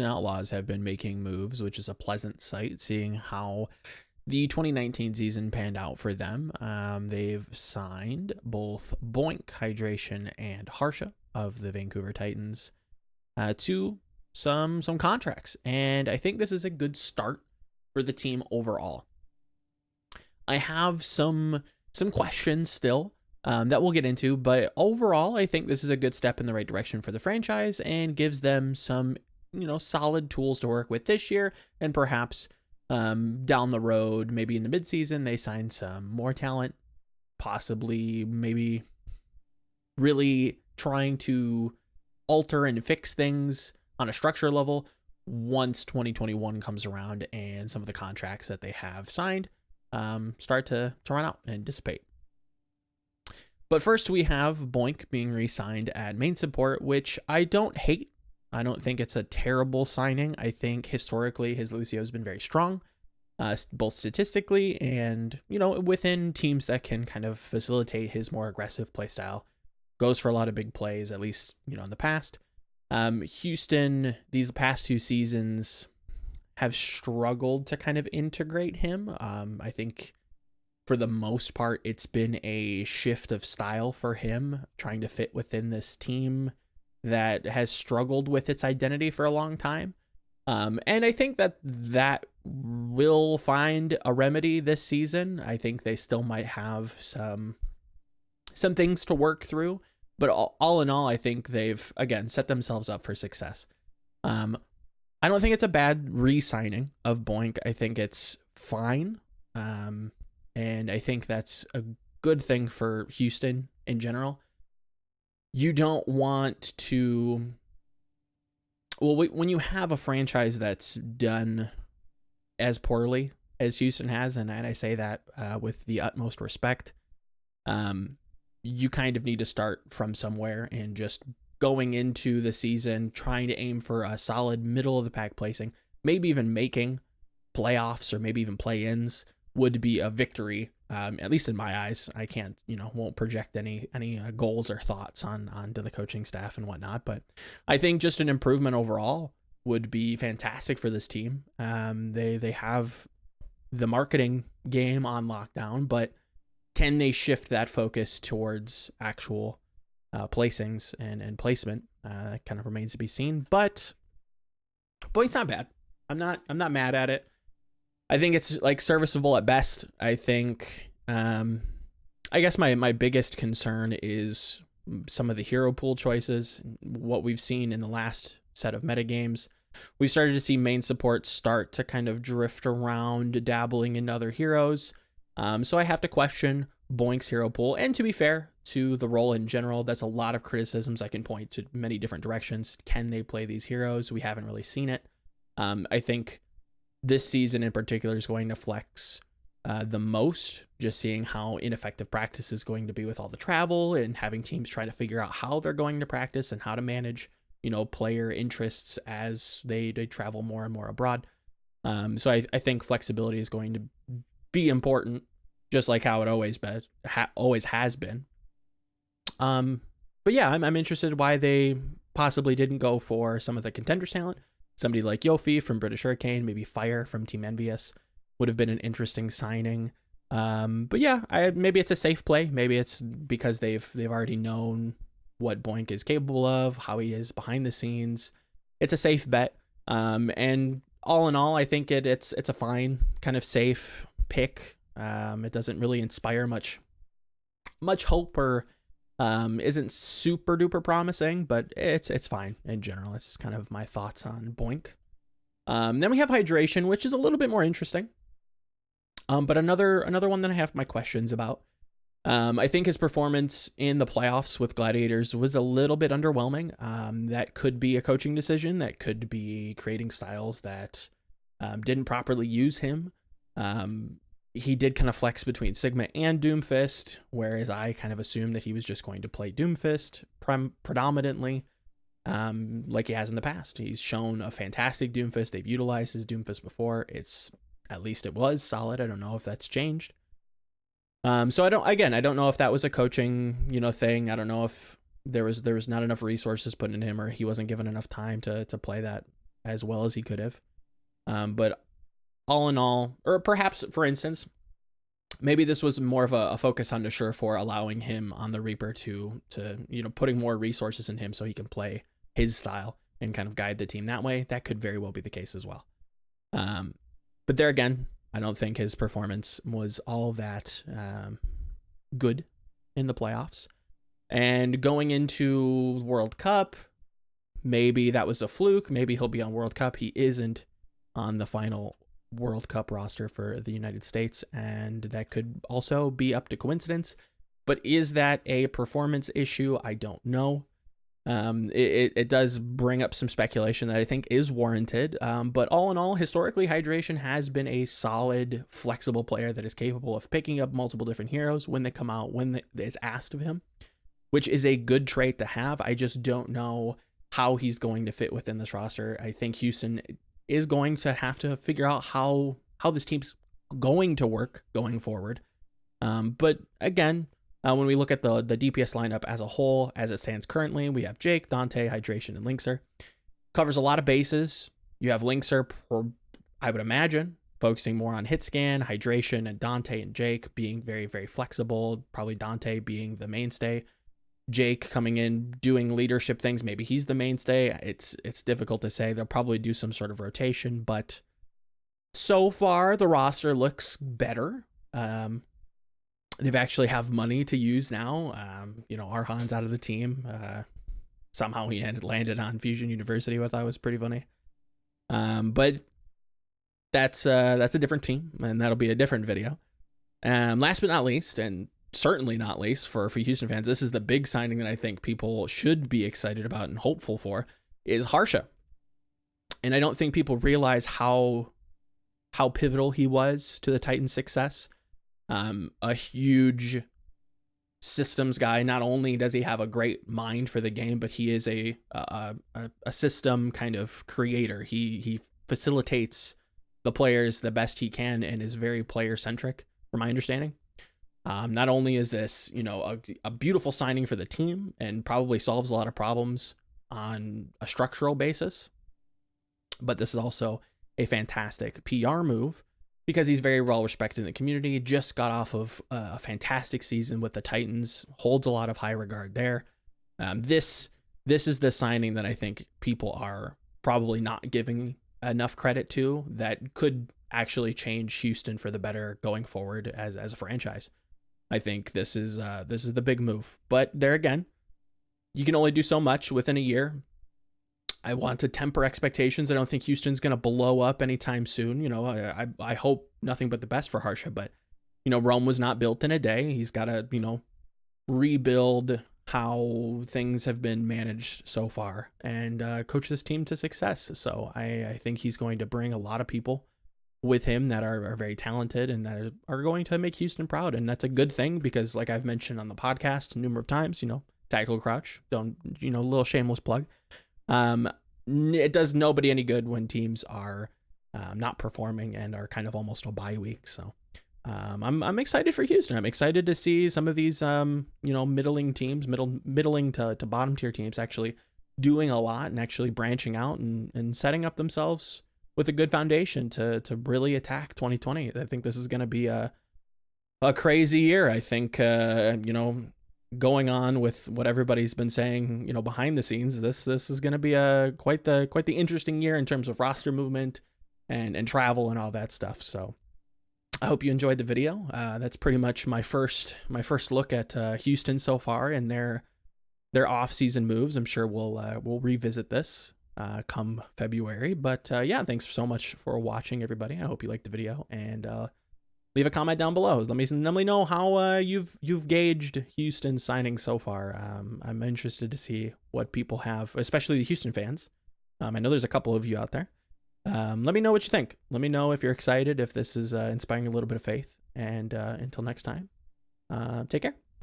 Houston Outlaws have been making moves, which is a pleasant sight, seeing how the 2019 season panned out for them. They've signed both Boink, Hydration, and Harsha of the Vancouver Titans to some contracts, and I think this is a good start for the team overall. I have some questions still that we'll get into, but overall, I think this is a good step in the right direction for the franchise and gives them some, solid tools to work with this year, and perhaps down the road, maybe in the midseason, they sign some more talent, possibly maybe really trying to alter and fix things on a structure level once 2021 comes around and some of the contracts that they have signed start to run out and dissipate. But first, we have Boink being re-signed at main support, which I don't hate. I don't think it's a terrible signing. I think historically his Lucio has been very strong, both statistically and, within teams that can kind of facilitate his more aggressive play style. Goes for a lot of big plays, at least, in the past. Houston, these past 2 seasons, have struggled to kind of integrate him. I think for the most part, it's been a shift of style for him, trying to fit within this team that has struggled with its identity for a long time. And I think that will find a remedy this season. I think they still might have some things to work through, but all in all, I think they've, again, set themselves up for success. I don't think it's a bad re-signing of Boink. I think it's fine. And I think that's a good thing for Houston in general. You don't want to... Well, when you have a franchise that's done as poorly as Houston has, and I say that with the utmost respect, you kind of need to start from somewhere, and just going into the season trying to aim for a solid middle of the pack placing, maybe even making playoffs or maybe even play-ins would be a victory. At least in my eyes. I can't, won't project any goals or thoughts onto the coaching staff and whatnot, but I think just an improvement overall would be fantastic for this team. They have the marketing game on lockdown, but can they shift that focus towards actual placings and placement? Kind of remains to be seen, but boy, it's not bad. I'm not mad at it. I think it's like serviceable at best. I think, I guess my biggest concern is some of the hero pool choices. What we've seen in the last set of metagames, we started to see main support start to kind of drift around, dabbling in other heroes. So I have to question Boink's hero pool. And to be fair to the role in general, that's a lot of criticisms. I can point to many different directions. Can they play these heroes? We haven't really seen it. I think this season in particular is going to flex the most, just seeing how ineffective practice is going to be with all the travel and having teams trying to figure out how they're going to practice and how to manage, player interests as they travel more and more abroad. So I think flexibility is going to be important, just like how it always has been. But yeah, I'm interested why they possibly didn't go for some of the contenders talent. Somebody like Yofi from British Hurricane, maybe Fire from Team Envious would have been an interesting signing. But yeah, maybe it's a safe play. Maybe it's because they've already known what Boink is capable of, how he is behind the scenes. It's a safe bet. And all in all, I think it's a fine, kind of safe pick. It doesn't really inspire much hope, or isn't super duper promising, but it's fine in general. It's kind of my thoughts on Boink. Then we have Hydration, which is a little bit more interesting. But another one that I have my questions about. I think his performance in the playoffs with Gladiators was a little bit underwhelming. That could be a coaching decision. That could be creating styles that didn't properly use him. He did kind of flex between Sigma and Doomfist, whereas I kind of assumed that he was just going to play Doomfist predominantly, like he has in the past. He's shown a fantastic Doomfist. They've utilized his Doomfist before. At least it was solid. I don't know if that's changed. So I don't know if that was a coaching, thing. I don't know if there was not enough resources put in him, or he wasn't given enough time to play that as well as he could have. But all in all, or perhaps, for instance, maybe this was more of a focus on Nasher for allowing him on the Reaper to putting more resources in him so he can play his style and kind of guide the team that way. That could very well be the case as well. But there again, I don't think his performance was all that good in the playoffs. And going into World Cup, maybe that was a fluke. Maybe he'll be on World Cup. He isn't on the final World Cup roster for the United States, and that could also be up to coincidence. But is that a performance issue? I don't know. It does bring up some speculation that I think is warranted. But all in all, historically, Hydration has been a solid, flexible player that is capable of picking up multiple different heroes when they come out, when it's asked of him, which is a good trait to have. I just don't know how he's going to fit within this roster. I think Houston is going to have to figure out how this team's going to work going forward. But again, when we look at the DPS lineup as a whole, as it stands currently, we have Jake, Dante, Hydration, and Linkser. Covers a lot of bases. You have Linkser, I would imagine, focusing more on hit scan, Hydration, and Dante and Jake being very, very flexible. Probably Dante being the mainstay. Jake coming in, doing leadership things. Maybe he's the mainstay. It's difficult to say. They'll probably do some sort of rotation, but so far the roster looks better. They've actually have money to use now. Arhan's out of the team. Somehow he landed on Fusion University, which I thought was pretty funny. But that's a different team, and that'll be a different video. Last but not least, and certainly not least for Houston fans, this is the big signing that I think people should be excited about and hopeful for, is Harsha. And I don't think people realize how pivotal he was to the Titans' success. A huge systems guy. Not only does he have a great mind for the game, but he is a system kind of creator. He facilitates the players the best he can and is very player centric, from my understanding. Not only is this, a beautiful signing for the team and probably solves a lot of problems on a structural basis, but this is also a fantastic PR move because he's very well respected in the community. Just got off of a fantastic season with the Titans, holds a lot of high regard there. This is the signing that I think people are probably not giving enough credit to, that could actually change Houston for the better going forward as a franchise. I think this is the big move. But there again, you can only do so much within a year. I want to temper expectations. I don't think Houston's going to blow up anytime soon. I hope nothing but the best for Harsha, but Rome was not built in a day. He's got to, rebuild how things have been managed so far and coach this team to success. So I think he's going to bring a lot of people with him that are very talented and that are going to make Houston proud. And that's a good thing because, like I've mentioned on the podcast a number of times, tactical crouch, don't, little shameless plug. It does nobody any good when teams are not performing and are kind of almost a bye week. So I'm excited for Houston. I'm excited to see some of these, middling teams, middling to bottom tier teams actually doing a lot and actually branching out and setting up themselves with a good foundation to really attack 2020. I think this is going to be a crazy year. I think, going on with what everybody's been saying, behind the scenes, this is going to be quite the interesting year in terms of roster movement and travel and all that stuff. So I hope you enjoyed the video. That's pretty much my first look at Houston so far and their off-season moves. I'm sure we'll revisit this come February. But yeah, thanks so much for watching, everybody. I hope you liked the video, and leave a comment down below. Let me know how you've gauged Houston signing so far. I'm interested to see what people have, especially the Houston fans. I know there's a couple of you out there. Let me know what you think. Let me know if you're excited, if this is inspiring a little bit of faith. And until next time, take care.